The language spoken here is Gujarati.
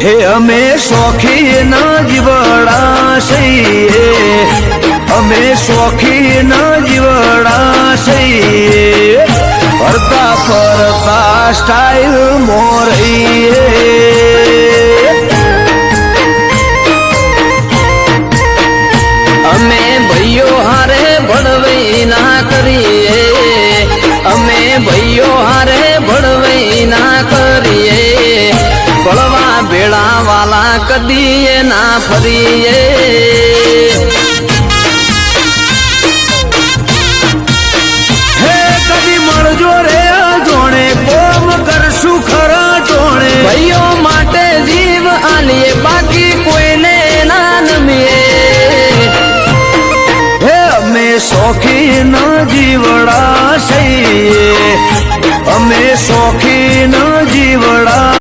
हे અમે શોખીન જીવડા છીએ, અમે શોખીન જીવડા છીએ, ફરતા ફરતા સ્ટાઇલ મોરઈએ. અમે ભાઈઓ હારે ભળવાઈ ના કરીએ, અમે ભાઈઓ હારે ભળવાઈ ના કરીએ, ભળવા ભેળા વાલા કદીએ ના ફરીએ. હે કદી મળજો રે જોણે, કોમ કરશું ખરા ટોણે, ભાઈઓ માટે જીવ આલીએ બાકી કોઈને ના નમીએ. અમે શોખીન જીવડા છીએ, અમે શોખીન જીવડા.